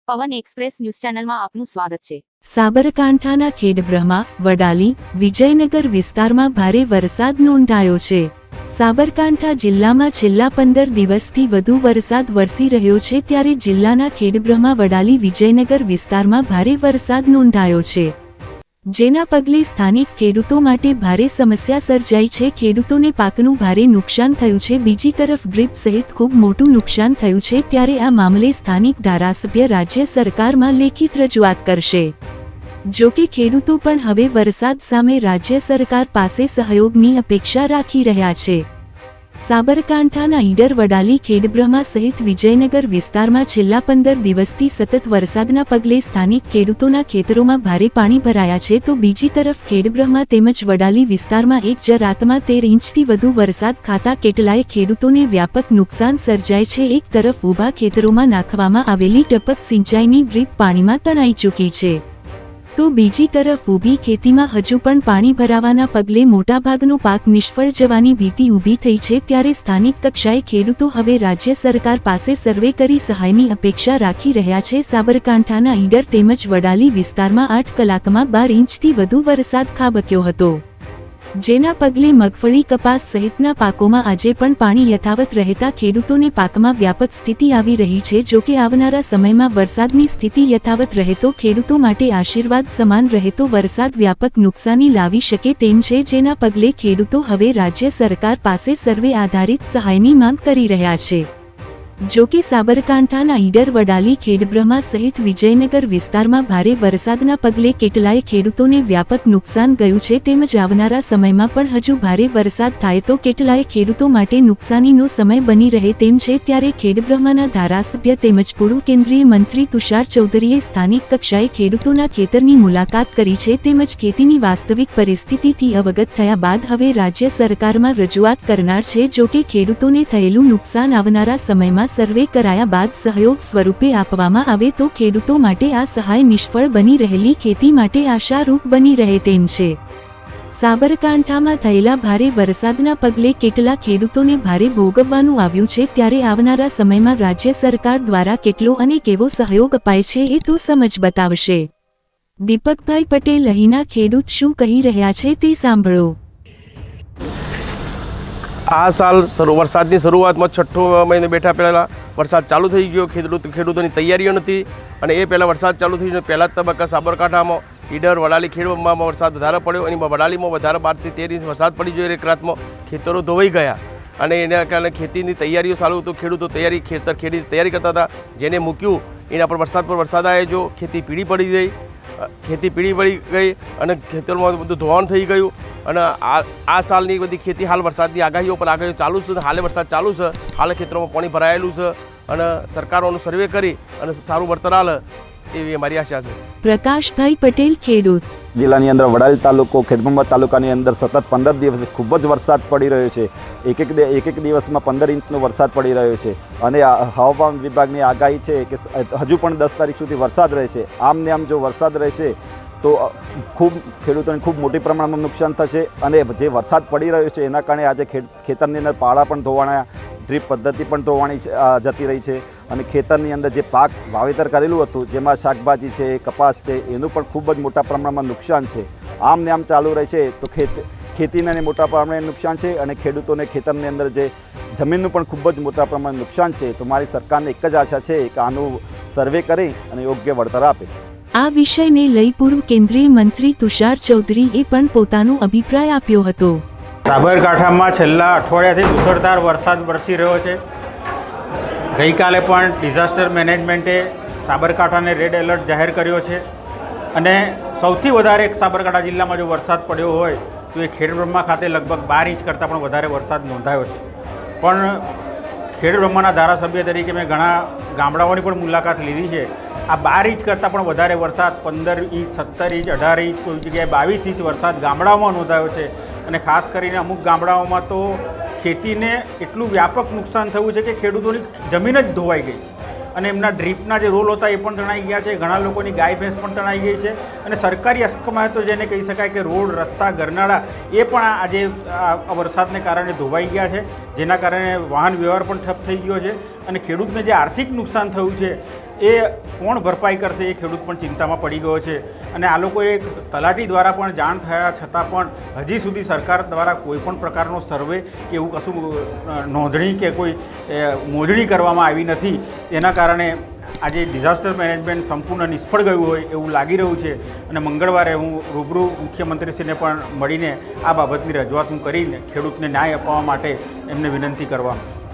પવન express news ચેનલમાં આપનું સ્વાગત છે। સાબરકાંઠાના ખેડબ્રહ્મા, વડાલી, વિજયનગર વિસ્તારમાં ભારે વરસાદ નોંધાયો છે। સાબરકાંઠા જિલ્લામાં છેલ્લા 15 દિવસથી વધુ વરસાદ વરસી રહ્યો છે, ત્યારે જિલ્લાના ખેડબ્રહ્મા, વડાલી, વિજયનગર વિસ્તારમાં ભારે વરસાદ નોંધાયો છે, જેના પગલે સ્થાનિક ખેડૂતો માટે ભારે સમસ્યા સર્જાઈ છે। ખેડૂતોને પાકનું ભારે નુકસાન થયું છે। બીજી તરફ ડ્રીપ સહિત ખૂબ મોટું નુકસાન થયું છે, ત્યારે આ મામલે સ્થાનિક ધારાસભ્ય રાજ્ય સરકારમાં લેખિત રજૂઆત કરશે। જો કે ખેડૂતો પણ હવે વરસાદ સામે રાજ્ય સરકાર પાસે સહયોગની અપેક્ષા રાખી રહ્યા છે। સાબરકાંઠાના ઈડર, વડાલી, ખેડબ્રહ્મા સહિત વિજયનગર વિસ્તારમાં છેલ્લા 15 દિવસથી સતત વરસાદના પગલે સ્થાનિક ખેડૂતોના ખેતરોમાં ભારે પાણી ભરાયા છે, તો બીજી તરફ ખેડબ્રહ્મા તેમજ વડાલી વિસ્તારમાં એક જ રાતમાં 13 ઇંચથી વધુ વરસાદ ખાતા કેટલાય ખેડૂતોને વ્યાપક નુકસાન સર્જાય છે। એક તરફ ઊભા ખેતરોમાં નાખવામાં આવેલી ટપક સિંચાઈની ડ્રીપ પાણીમાં તણાઈ ચૂકી છે, તો બીજી તરફ ઊભી ખેતીમાં હજુ પણ પાણી ભરાવાના પગલે મોટાભાગનો પાક નિષ્ફળ જવાની ભીતિ ઊભી થઈ છે। ત્યારે સ્થાનિક કક્ષાએ ખેડૂતો હવે રાજ્ય સરકાર પાસે સર્વે કરી સહાયની અપેક્ષા રાખી રહ્યા છે। સાબરકાંઠાના ઈડર તેમજ વડાલી વિસ્તારમાં 8 કલાકમાં 12 ઇંચથી વધુ વરસાદ ખાબક્યો હતો, જેના પગલે મગફળી, કપાસ સહિતના પાકોમાં આજે પણ પાણી યથાવત રહેતા ખેડૂતોને પાકમાં વ્યાપક સ્થિતિ આવી રહી છે। જો કે આવનારા સમયમાં વરસાદની સ્થિતિ યથાવત રહે તો ખેડૂતો માટે આશીર્વાદ સમાન રહે તો વરસાદ વ્યાપક નુકસાની લાવી શકે તેમ છે, જેના પગલે ખેડૂતો હવે રાજ્ય સરકાર પાસે સર્વે આધારિત સહાયની માંગ કરી રહ્યા છે। જો કે સાબરકાંઠાના ઈડર, વડાલી, ખેડબ્રહ્મા સહિત વિજયનગર વિસ્તારમાં ભારે વરસાદના પગલે કેટલાય ખેડૂતોને વ્યાપક નુકસાન ગયું છે, તેમજ આવનારા સમયમાં પણ હજુ ભારે વરસાદ થાય તો કેટલાય ખેડૂતો માટે નુકસાનીનો સમય બની રહે તેમ છે। ત્યારે ખેડબ્રહ્માના ધારાસભ્ય તેમજ પૂર્વ કેન્દ્રીય મંત્રી તુષાર ચૌધરીએ સ્થાનિક કક્ષાએ ખેડૂતોના ખેતરની મુલાકાત કરી છે, તેમજ ખેતીની વાસ્તવિક પરિસ્થિતિથી અવગત થયા બાદ હવે રાજ્ય સરકારમાં રજૂઆત કરનાર છે। જો કે ખેડૂતોને થયેલું નુકસાન આવનારા સમયમાં સર્વે કરાયા બાદ સહયોગ સ્વરૂપે આપવામાં આવે તો ખેડૂતો માટે આ સહાય નિષ્ફળ બની રહેલી ખેતી માટે આશારૂપ બની રહે તેમ છે। સાબરકાંઠામાં થયેલા ભારે વરસાદના પગલે કેટલા ખેડૂતોને ભારે ભોગવવાનું આવ્યું છે, ત્યારે આવનારા સમયમાં રાજ્ય સરકાર દ્વારા કેટલો અને કેવો સહયોગ અપાય છે એ તો સમજ બતાવશે। દીપકભાઈ પટેલ અહીંના ખેડૂત શું કહી રહ્યા છે તે સાંભળો। આ સાલ વરસાદની શરૂઆતમાં 6 મહિને બેઠા પહેલાં વરસાદ ચાલુ થઈ ગયો। ખેડૂતોની તૈયારીઓ નથી, અને એ પહેલાં વરસાદ ચાલુ થઈ ગયો। પહેલા તબક્કા સાબરકાંઠામાં ઈડર, વડાલી, ખેડબ્રહ્મામાં વરસાદ વધારે પડ્યો, અને વડાલીમાં વધારે 12 થી 13 ઇંચ વરસાદ પડી ગયો। એક રાતમાં ખેતરો ધોવાઈ ગયા, અને એના કારણે ખેતીની તૈયારીઓ ચાલુ તો ખેડૂતો ખેતીની તૈયારી કરતા હતા। જેને મૂક્યું એના પર વરસાદ આવ્યો, જો ખેતી પીળી પડી ગઈ, અને ખેતરમાં બધું ધોવાણ થઈ ગયું। અને આ સાલની બધી ખેતી હાલ વરસાદની આગાહીઓ પર આગાહીઓ ચાલુ છે। હાલે વરસાદ ચાલુ છે, હાલ ખેતરોમાં પાણી ભરાયેલું છે, અને સરકારોનું સર્વે કરી અને સારું વળતર આલે એવી અમારી આશા છે। પ્રકાશભાઈ પટેલ, ખેડૂત। જિલ્લાની અંદર વડાલી તાલુકો, ખેડબ્રહ્મા તાલુકાની અંદર સતત 15 દિવસ ખૂબ જ વરસાદ પડી રહ્યો છે। એક દિવસમાં 15 ઇંચનો વરસાદ પડી રહ્યો છે, અને હવામાન વિભાગની આગાહી છે કે હજુ પણ 10 તારીખ સુધી વરસાદ રહેશે। આમ ને આમ જો વરસાદ રહેશે તો ખેડૂતોને ખૂબ મોટી પ્રમાણમાં નુકસાન થશે, અને જે વરસાદ પડી રહ્યો છે એના કારણે આજે ખેતરની અંદર પાળા પણ ધોવાણા, ડ્રીપ પદ્ધતિ પણ ધોવાણી જતી રહી છે, અને ખેતરની અંદર જે પાક વાવેતર કરેલું હતું જેમાં શાકભાજી છે, કપાસ છે, એનું પણ ખૂબ જ મોટા પ્રમાણમાં નુકસાન છે। આમ ને આમ ચાલુ રહેશે તો ખેતીને મોટા પ્રમાણે નુકસાન છે, અને ખેડૂતોને ખેતરની અંદર જે જમીનનું પણ ખૂબ જ મોટા પ્રમાણે નુકસાન છે। તો મારી સરકારને એક જ આશા છે કે આનું સર્વે કરી અને યોગ્ય વળતર આપે। આ વિષયને લઈ પૂર્વ કેન્દ્રીય મંત્રી તુષાર ચૌધરીએ પણ પોતાનો અભિપ્રાય આપ્યો હતો। સાબરકાંઠામાં છેલ્લા અઠવાડિયાથી મુસળધાર વરસાદ વરસી રહ્યો છે। ગઈકાલે પણ ડિઝાસ્ટર મેનેજમેન્ટે સાબરકાંઠાને રેડ એલર્ટ જાહેર કર્યો છે, અને સૌથી વધારે સાબરકાંઠા જિલ્લામાં જો વરસાદ પડ્યો હોય તો એ ખેડબ્રહ્મા ખાતે લગભગ 12 ઇંચ કરતાં પણ વધારે વરસાદ નોંધાયો છે। પણ ખેડબ્રહ્માના ધારાસભ્ય તરીકે મેં ઘણા ગામડાઓની પણ મુલાકાત લીધી છે। આ 12 ઇંચ કરતાં પણ વધારે વરસાદ 15 ઇંચ, 17 ઇંચ, 18 ઇંચ, કોઈ જગ્યાએ 22 ઇંચ વરસાદ ગામડાઓમાં નોંધાયો છે, અને ખાસ કરીને અમુક ગામડાઓમાં તો ખેતીને એટલું વ્યાપક નુકસાન થયું છે કે ખેડૂતોની જમીન જ ધોવાઈ ગઈ છે, અને એમના ડ્રીપના જે રોલ હતા એ પણ તણાઈ ગયા છે। ઘણા લોકોની ગાય ભેંસ પણ તણાઈ ગઈ છે, અને સરકારી અસ્કયામતો જેને કહી શકાય કે રોડ, રસ્તા, ગરનાળા એ પણ આજે વરસાદને કારણે ધોવાઈ ગયા છે, જેના કારણે વાહન વ્યવહાર પણ ઠપ થઈ ગયો છે। અને ખેડૂતને જે આર્થિક નુકસાન થયું છે એ કોણ ભરપાઈ કરશે એ ખેડૂત પણ ચિંતામાં પડી ગયો છે. અને આ લોકોએ તલાટી દ્વારા પણ જાણ થયા છતાં પણ હજી સુધી સરકાર દ્વારા કોઈ પણ પ્રકારનો સર્વે કે એવું કશું નોંધણી કે કોઈ મોજણી કરવામાં આવી નથી. તેના કારણે આજે ડિઝાસ્ટર મેનેજમેન્ટ સંપૂર્ણ નિષ્ફળ ગયું હોય એવું લાગી રહ્યું છે. અને મંગળવારે હું રૂબરૂ મુખ્યમંત્રીશ્રીને પણ મળીને આ બાબતની રજૂઆત હું કરીને ખેડૂતને ન્યાય અપાવવા માટે એમને વિનંતી કરવાનો છું.